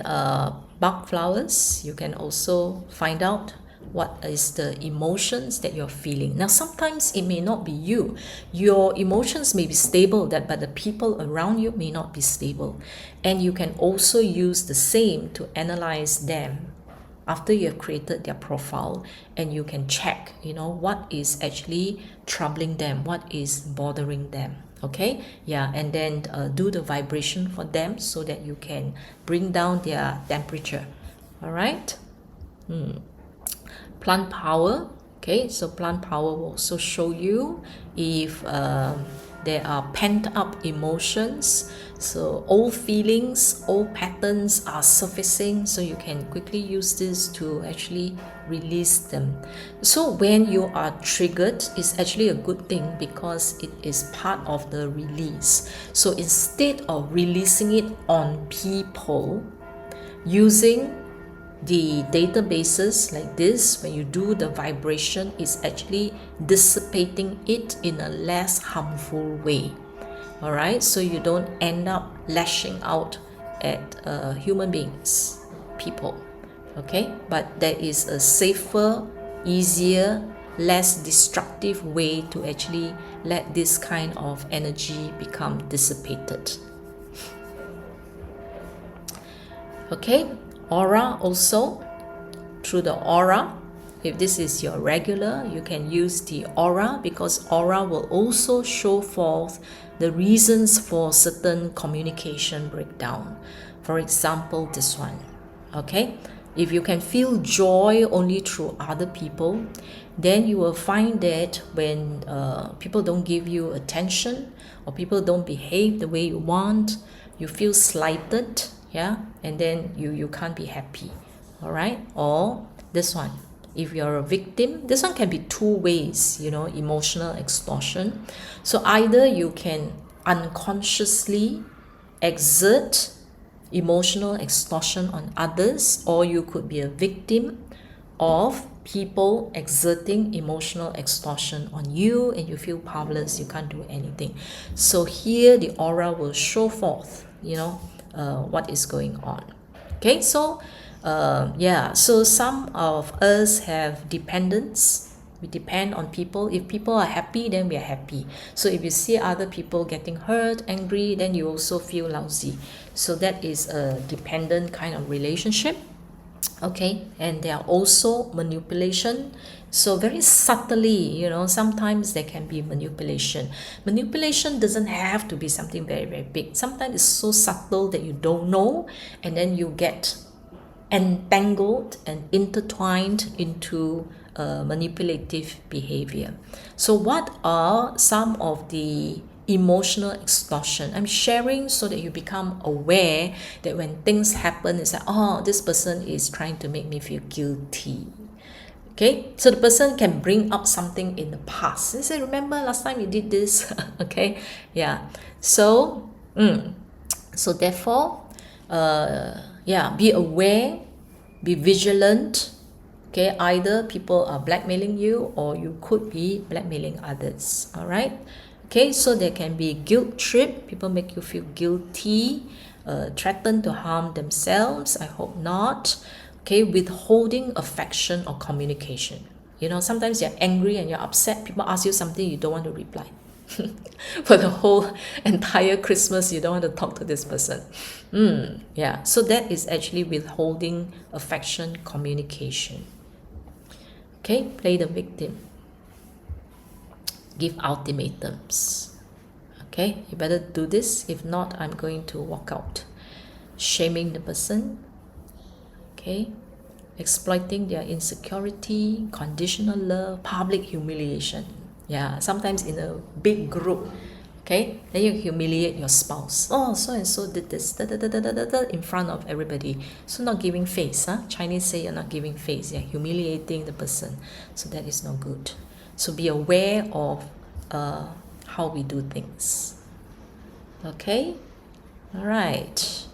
Bach flowers, you can also find out what is the emotions that you're feeling. Now sometimes it may not be you, your emotions may be stable, but the people around you may not be stable, and you can also use the same to analyze them after you have created their profile, and you can check, you know, what is actually troubling them, what is bothering them. Okay, yeah, and then do the vibration for them so that you can bring down their temperature. All right. Plant power. Okay, so plant power will also show you if there are pent up emotions, so old feelings, old patterns are surfacing, so you can quickly use this to actually release them. So when you are triggered, it's actually a good thing because it is part of the release. So instead of releasing it on people, using the databases like this, when you do the vibration, is actually dissipating it in a less harmful way. All right, so you don't end up lashing out at human beings, people. Okay, but there is a safer, easier, less destructive way to actually let this kind of energy become dissipated. Okay, aura also. Through the aura, if this is your regular, you can use the aura, because aura will also show forth the reasons for certain communication breakdown. For example, this one. Okay, if you can feel joy only through other people, then you will find that when people don't give you attention, or people don't behave the way you want, you feel slighted, yeah, and then you can't be happy. All right, or this one, if you're a victim, this one can be two ways, you know, emotional extortion. So either you can unconsciously exert emotional extortion on others, or you could be a victim of people exerting emotional extortion on you, and you feel powerless, you can't do anything. So here the aura will show forth, you know, what is going on. Okay, so so some of us have dependence. We depend on people. If people are happy, then we are happy. So if you see other people getting hurt, angry, then you also feel lousy. So that is a dependent kind of relationship. Okay, and there are also manipulation. So very subtly, sometimes there can be manipulation doesn't have to be something very, very big. Sometimes it's so subtle that you don't know, and then you get entangled and intertwined into manipulative behavior. So what are some of the emotional extortion? I'm sharing so that you become aware that when things happen, it's like, oh, this person is trying to make me feel guilty. Okay, so the person can bring up something in the past. They say, remember last time you did this? Okay, yeah. So, so therefore, be aware, be vigilant. Okay, either people are blackmailing you or you could be blackmailing others. All right. Okay, so there can be guilt trip. People make you feel guilty, threaten to harm themselves. I hope not. Okay, withholding affection or communication. Sometimes you're angry and you're upset. People ask you something, you don't want to reply. For the whole entire Christmas, you don't want to talk to this person. So that is actually withholding affection, communication. Okay, play the victim. Give ultimatums. Okay, you better do this. If not, I'm going to walk out. Shaming the person. Okay, exploiting their insecurity, conditional love, public humiliation. Yeah, sometimes in a big group. Okay, then you humiliate your spouse. Oh, so and so did this in front of everybody. So not giving face. Chinese say you're not giving face. You're humiliating the person. So that is not good. So be aware of how we do things. Okay, all right.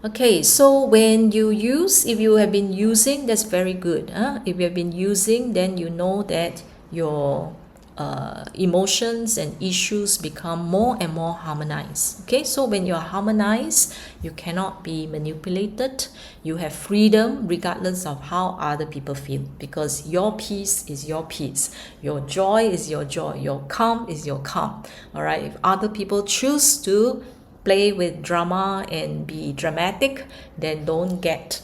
Okay, so when you use, if you have been using, that's very good. If you have been using, then you know that your emotions and issues become more and more harmonized. Okay, so when you're harmonized, you cannot be manipulated. You have freedom regardless of how other people feel, because your peace is your peace. Your joy is your joy. Your calm is your calm. All right, if other people choose to play with drama and be dramatic, then don't get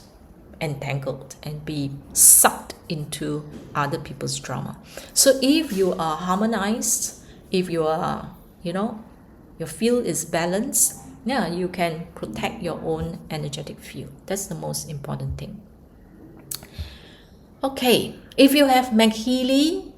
entangled and be sucked into other people's drama. So if you are harmonized, if you are, your field is balanced, you can protect your own energetic field. That's the most important thing. Okay, if you have MagHealy,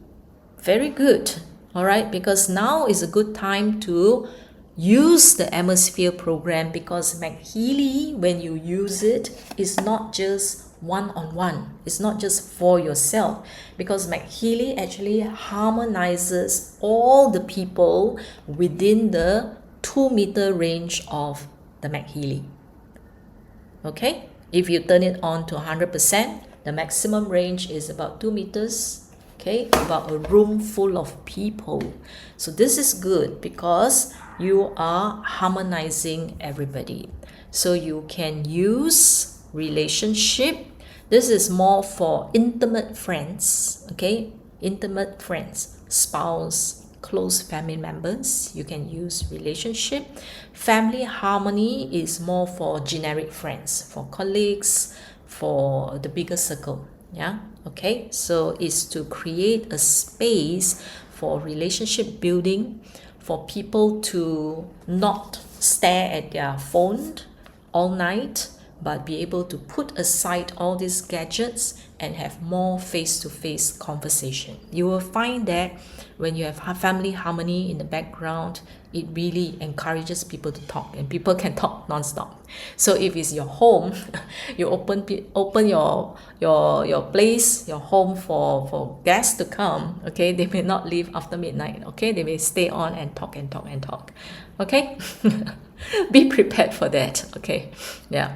very good. All right, because now is a good time to use the atmosphere program, because MagHealy, when you use it, is not just one-on-one. It's not just for yourself, because MagHealy actually harmonizes all the people within the 2-meter range of the MagHealy. Okay, if you turn it on to 100%, the maximum range is about 2 meters. Okay, about a room full of people. So this is good because you are harmonizing everybody. So you can use relationship. This is more for intimate friends. Okay, intimate friends, spouse, close family members. You can use relationship. Family harmony is more for generic friends, for colleagues, for the bigger circle. Yeah, okay, so it's to create a space for relationship building, for people to not stare at their phone all night, but be able to put aside all these gadgets and have more face-to-face conversation. You will find that when you have family harmony in the background, it really encourages people to talk, and people can talk non-stop. So if it's your home, you open your place, your home for guests to come. Okay, they may not leave after midnight. Okay, they may stay on and talk and talk and talk. Okay, be prepared for that. Okay, yeah.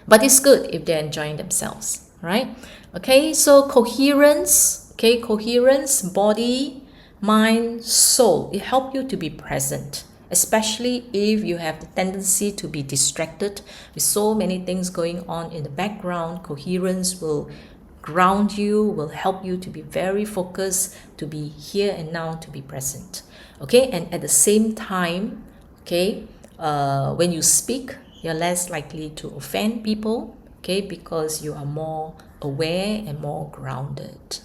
But it's good if they're enjoying themselves, right? Okay, so coherence, body, mind, soul. It helps you to be present, especially if you have the tendency to be distracted with so many things going on in the background. Coherence will ground you, will help you to be very focused, to be here and now, to be present. Okay, and at the same time, when you speak, you're less likely to offend people. okay, because you are more aware and more grounded.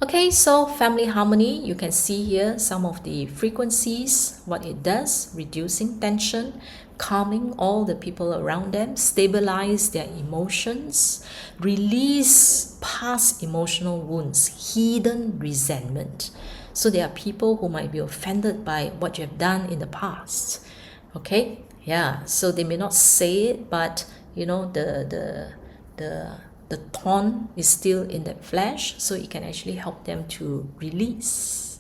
Okay, so family harmony, you can see here some of the frequencies, what it does, reducing tension, calming all the people around them, stabilize their emotions, release past emotional wounds, hidden resentment. So there are people who might be offended by what you have done in the past. Okay, yeah, so they may not say it, but you know, the thorn is still in that flesh, so it can actually help them to release.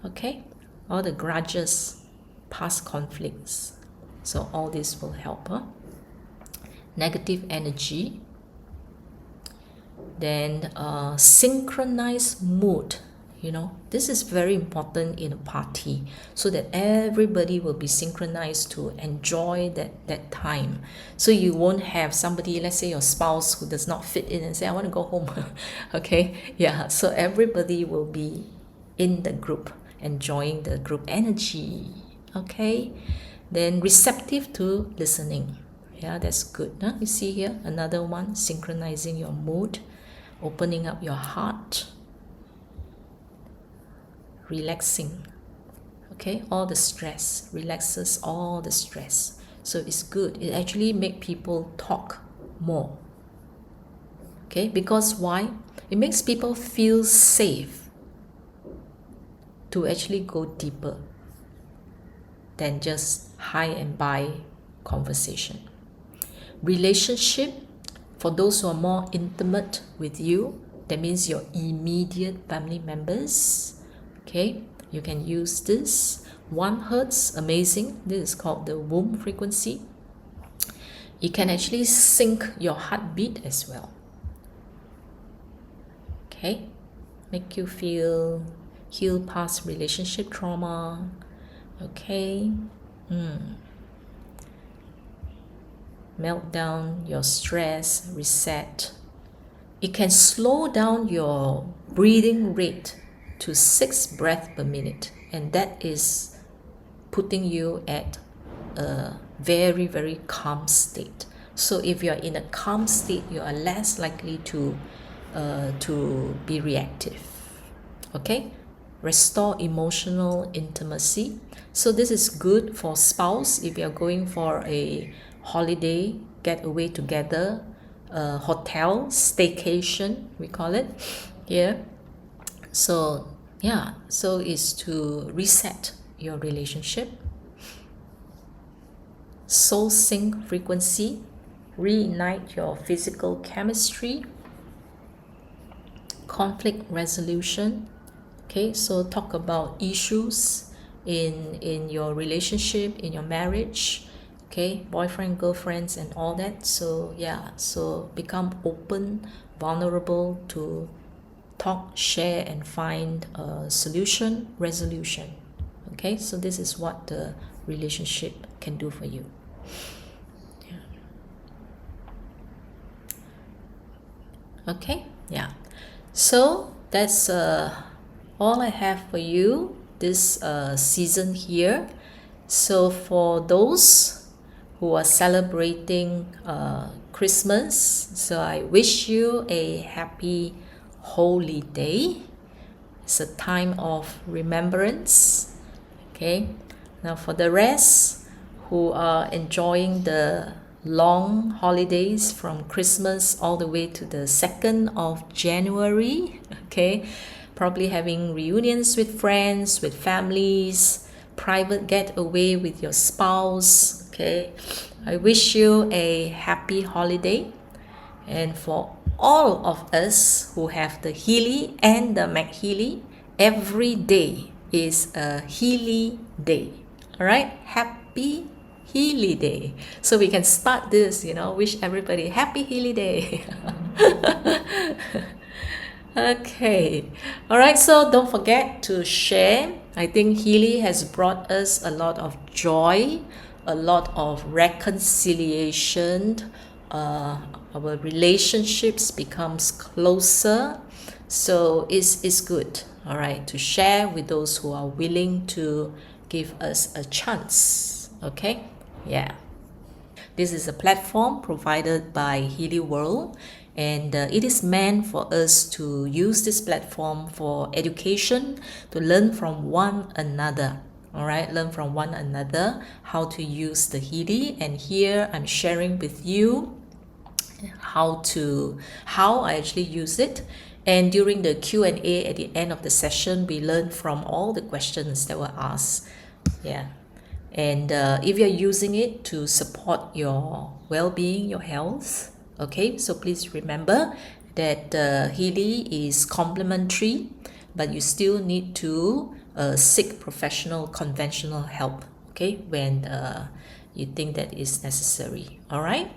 Okay, all the grudges, past conflicts. So all this will help. Negative energy. Then synchronized mood. You know, this is very important in a party, so that everybody will be synchronized to enjoy that time. So you won't have somebody, let's say your spouse, who does not fit in and say, I want to go home. Okay, yeah, so everybody will be in the group, enjoying the group energy. Okay, then receptive to listening. Yeah, that's good. Huh? You see here another one, synchronizing your mood, opening up your heart, relaxing. Okay, all the stress, relaxes all the stress. So it's good. It actually makes people talk more. Okay, because why? It makes people feel safe to actually go deeper than just high and by conversation. Relationship, for those who are more intimate with you, that means your immediate family members. Okay, you can use this. 1 hertz, amazing. This is called the womb frequency. It can actually sync your heartbeat as well. Okay, make you heal past relationship trauma. Okay, melt down your stress, reset. It can slow down your breathing rate to 6 breaths per minute, and that is putting you at a very, very calm state. So if you're in a calm state, you are less likely to be reactive. Okay, restore emotional intimacy. So this is good for spouse if you're going for a holiday getaway together, hotel staycation, we call it here. So yeah, so it's to reset your relationship. Soul sync frequency, reignite your physical chemistry. Conflict resolution. Okay, so talk about issues in your relationship, in your marriage. Okay, boyfriend, girlfriends, and all that. So yeah, so become open, vulnerable to talk, share, and find a solution, resolution. Okay, so this is what the relationship can do for you. Yeah. Okay, yeah. So that's all I have for you this season here. So for those who are celebrating Christmas, so I wish you a happy holy day. It's a time of remembrance. Okay, now for the rest who are enjoying the long holidays from Christmas all the way to the 2nd of January, okay, probably having reunions with friends, with families, private getaway with your spouse. Okay, I wish you a happy holiday. And for all of us who have the Healy and the MagHealy, every day is a Healy day. All right, happy Healy Day. So we can start this, wish everybody happy Healy Day. Okay, all right, so don't forget to share. I think Healy has brought us a lot of joy, a lot of reconciliation. Our relationships becomes closer, so it's good, all right, to share with those who are willing to give us a chance. Okay, yeah. This is a platform provided by Healy World, and it is meant for us to use this platform for education, to learn from one another. All right, learn from one another how to use the Healy, and here I'm sharing with you how I actually use it. And during the Q&A at the end of the session, we learn from all the questions that were asked. Yeah. And if you're using it to support your well-being, your health, okay, so please remember that Healy is complimentary, but you still need to seek professional conventional help, okay, when you think that is necessary. All right.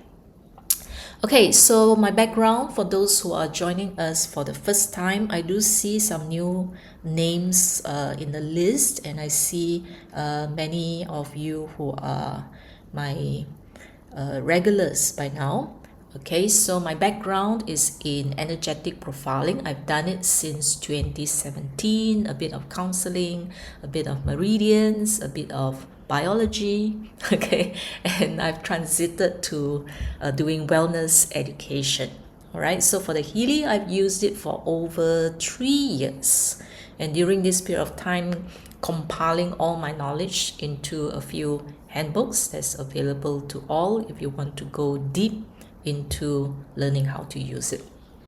Okay, so my background for those who are joining us for the first time, I do see some new names in the list, and I see many of you who are my regulars by now. Okay, so my background is in energetic profiling. I've done it since 2017, a bit of counseling, a bit of meridians, a bit of biology, okay, and I've transited to doing wellness education. All right, so for the Healy, I've used it for over 3 years, and during this period of time, compiling all my knowledge into a few handbooks that's available to all if you want to go deep into learning how to use it.